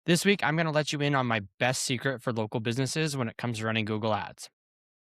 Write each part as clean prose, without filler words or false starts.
This week, I'm going to let you in on my best secret for local businesses when it comes to running Google Ads.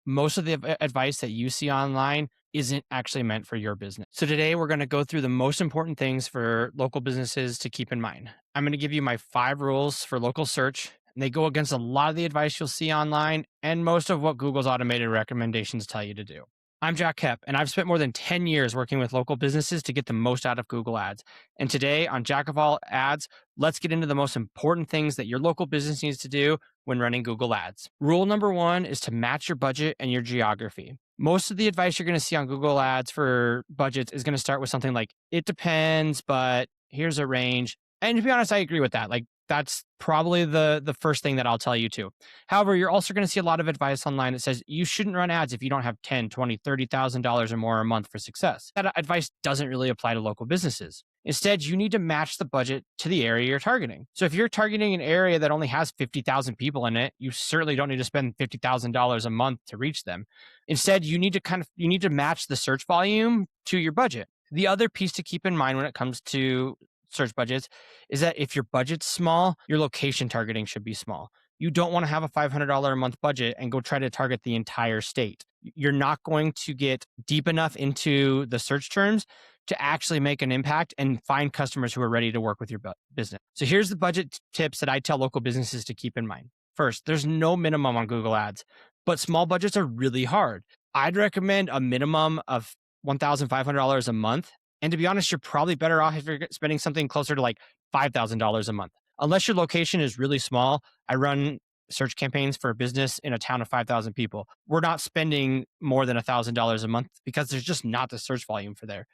Most of the advice that you see online isn't actually meant for your business. So, today we're going to go through the most important things for local businesses to keep in mind. I'm going to give you my 5 rules for local search, and they go against a lot of the advice you'll see online and most of what Google's automated recommendations tell you to do. I'm Jack Kep, and I've spent more than 10 years working with local businesses to get the most out of Google Ads. And today on Jack of All Ads, let's get into the most important things that your local business needs to do when running Google Ads. Rule number 1 is to match your budget and your geography. Most of the advice you're going to see on Google Ads for budgets is going to start with something like, it depends, but here's a range. And to be honest, I agree with that. Like, that's probably the first thing that I'll tell you too. However, you're also going to see a lot of advice online that says you shouldn't run ads if you don't have 10, 20, $30,000 or more a month for success. That advice doesn't really apply to local businesses. Instead, you need to match the budget to the area you're targeting. So if you're targeting an area that only has 50,000 people in it, you certainly don't need to spend $50,000 a month to reach them. Instead, you need to match the search volume to your budget. The other piece to keep in mind when it comes to search budgets is that if your budget's small, your location targeting should be small. You don't want to have a $500 a month budget and go try to target the entire state. You're not going to get deep enough into the search terms to actually make an impact and find customers who are ready to work with your business. So here's the budget tips that I tell local businesses to keep in mind. First, there's no minimum on Google Ads, but small budgets are really hard. I'd recommend a minimum of $1,500 a month. And to be honest, you're probably better off if you're spending something closer to like $5,000 a month. Unless your location is really small, I run search campaigns for a business in a town of 5,000 people. We're not spending more than $1,000 a month because there's just not the search volume for there.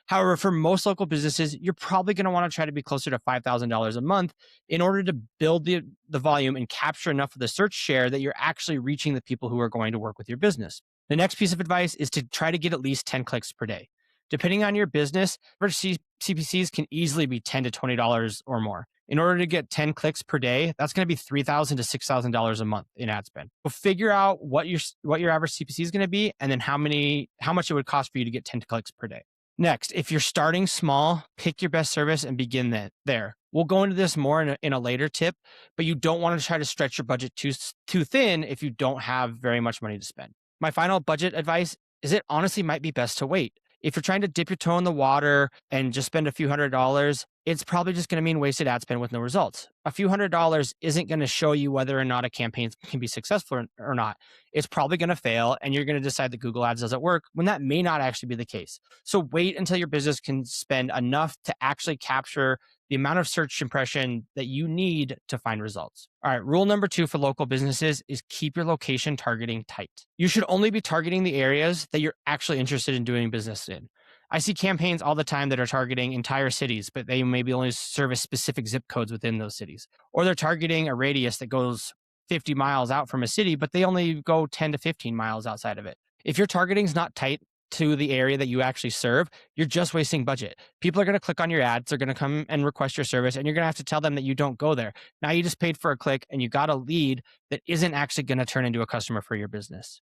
However, for most local businesses, you're probably going to want to try to be closer to $5,000 a month in order to build the volume and capture enough of the search share that you're actually reaching the people who are going to work with your business. The next piece of advice is to try to get at least 10 clicks per day. Depending on your business, CPCs can easily be $10 to $20 or more. In order to get 10 clicks per day, that's going to be $3,000 to $6,000 a month in ad spend. So figure out what your average CPC is going to be, and then how much it would cost for you to get 10 clicks per day. Next, if you're starting small, pick your best service and begin there. We'll go into this more in a later tip, but you don't want to try to stretch your budget too thin if you don't have very much money to spend. My final budget advice is it honestly might be best to wait. If you're trying to dip your toe in the water and just spend a few $100s, it's probably just going to mean wasted ad spend with no results. A few $100s isn't going to show you whether or not a campaign can be successful or not. It's probably going to fail, and you're going to decide that Google Ads doesn't work when that may not actually be the case. So wait until your business can spend enough to actually capture the amount of search impression that you need to find results. All right, rule number 2 for local businesses is keep your location targeting tight. You should only be targeting the areas that you're actually interested in doing business in. I see campaigns all the time that are targeting entire cities, but they maybe only service specific zip codes within those cities. Or they're targeting a radius that goes 50 miles out from a city, but they only go 10 to 15 miles outside of it. If your targeting is not tight to the area that you actually serve, you're just wasting budget. People are going to click on your ads, they're going to come and request your service, and you're going to have to tell them that you don't go there. Now you just paid for a click and you got a lead that isn't actually going to turn into a customer for your business.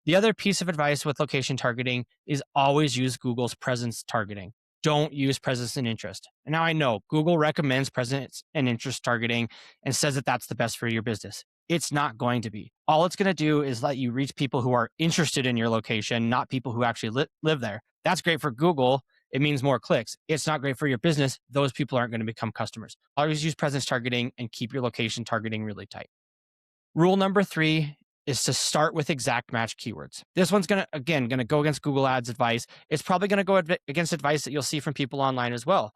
The other piece of advice with location targeting is always use Google's presence targeting. Don't use presence and interest. And now I know Google recommends presence and interest targeting and says that that's the best for your business. It's not going to be. All it's going to do is let you reach people who are interested in your location, not people who actually live there. That's great for Google. It means more clicks. It's not great for your business. Those people aren't going to become customers. Always use presence targeting and keep your location targeting really tight. Rule number 3 is to start with exact match keywords. This one's going to go against Google Ads advice. It's probably going to go against advice that you'll see from people online as well.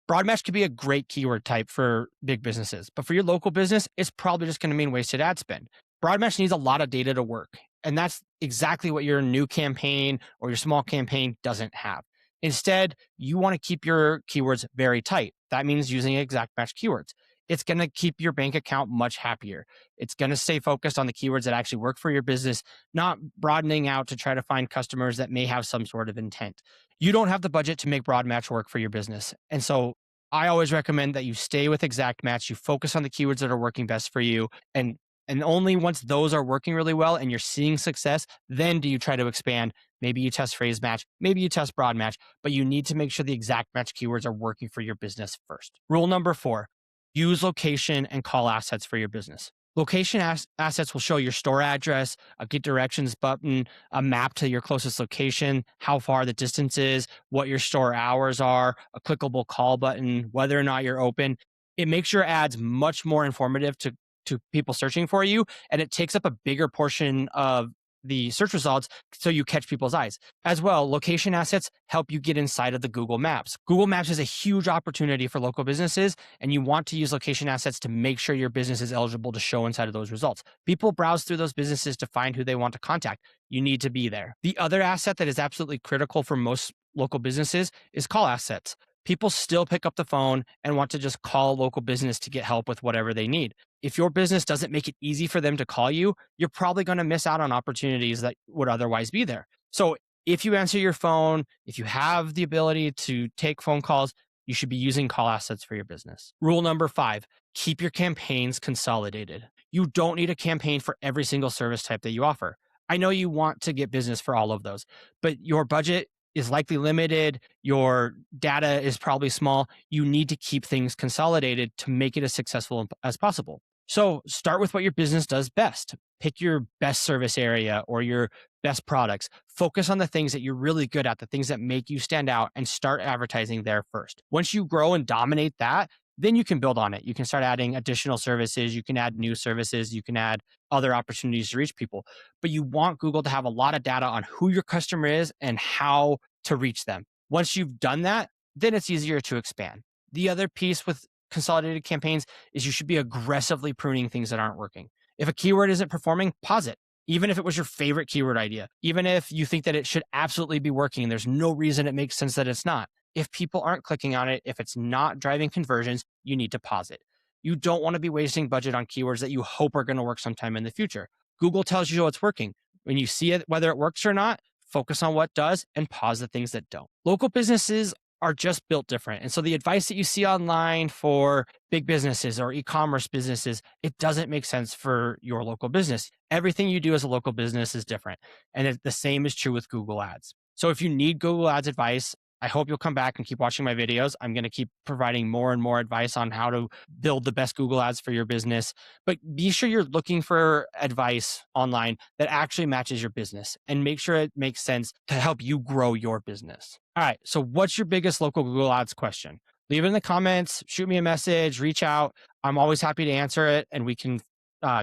Broad match could be a great keyword type for big businesses, but for your local business, it's probably just going to mean wasted ad spend. Broad match needs a lot of data to work, and that's exactly what your new campaign or your small campaign doesn't have. Instead, you want to keep your keywords very tight. That means using exact match keywords. It's going to keep your bank account much happier. It's going to stay focused on the keywords that actually work for your business, not broadening out to try to find customers that may have some sort of intent. You don't have the budget to make broad match work for your business. And so I always recommend that you stay with exact match. You focus on the keywords that are working best for you. And only once those are working really well and you're seeing success, then do you try to expand. Maybe you test phrase match, maybe you test broad match, but you need to make sure the exact match keywords are working for your business first. Rule number 4, Use location and call assets for your business. Location assets will show your store address, a get directions button, a map to your closest location, how far the distance is, what your store hours are, a clickable call button, whether or not you're open. It makes your ads much more informative to people searching for you, and it takes up a bigger portion of the search results so you catch people's eyes. As well, location assets help you get inside of the Google Maps. Google Maps is a huge opportunity for local businesses, and you want to use location assets to make sure your business is eligible to show inside of those results. People browse through those businesses to find who they want to contact. You need to be there. The other asset that is absolutely critical for most local businesses is call assets. People still pick up the phone and want to just call a local business to get help with whatever they need. If your business doesn't make it easy for them to call you, you're probably going to miss out on opportunities that would otherwise be there. So if you answer your phone, if you have the ability to take phone calls, you should be using call assets for your business. Rule number 5, keep your campaigns consolidated. You don't need a campaign for every single service type that you offer. I know you want to get business for all of those, but your budget is likely limited. Your data is probably small. You need to keep things consolidated to make it as successful as possible. So start with what your business does best. Pick your best service area or your best products. Focus on the things that you're really good at, the things that make you stand out, and start advertising there first. Once you grow and dominate that, then you can build on it. You can start adding additional services. You can add new services. You can add other opportunities to reach people. But you want Google to have a lot of data on who your customer is and how to reach them. Once you've done that, then it's easier to expand. The other piece with consolidated campaigns is you should be aggressively pruning things that aren't working. If a keyword isn't performing, pause it. Even if it was your favorite keyword idea, even if you think that it should absolutely be working and there's no reason it makes sense that it's not. If people aren't clicking on it, if it's not driving conversions, you need to pause it. You don't want to be wasting budget on keywords that you hope are going to work sometime in the future. Google tells you what's working. When you see it, whether it works or not, focus on what does and pause the things that don't. Local businesses are just built different. And so the advice that you see online for big businesses or e-commerce businesses, it doesn't make sense for your local business. Everything you do as a local business is different. And the same is true with Google Ads. So if you need Google Ads advice, I hope you'll come back and keep watching my videos. I'm going to keep providing more and more advice on how to build the best Google Ads for your business. But be sure you're looking for advice online that actually matches your business and make sure it makes sense to help you grow your business. All right. So what's your biggest local Google Ads question? Leave it in the comments, shoot me a message, reach out. I'm always happy to answer it, and we can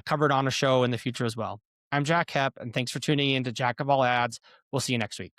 cover it on a show in the future as well. I'm Jack Hepp, and thanks for tuning in to Jack of All Ads. We'll see you next week.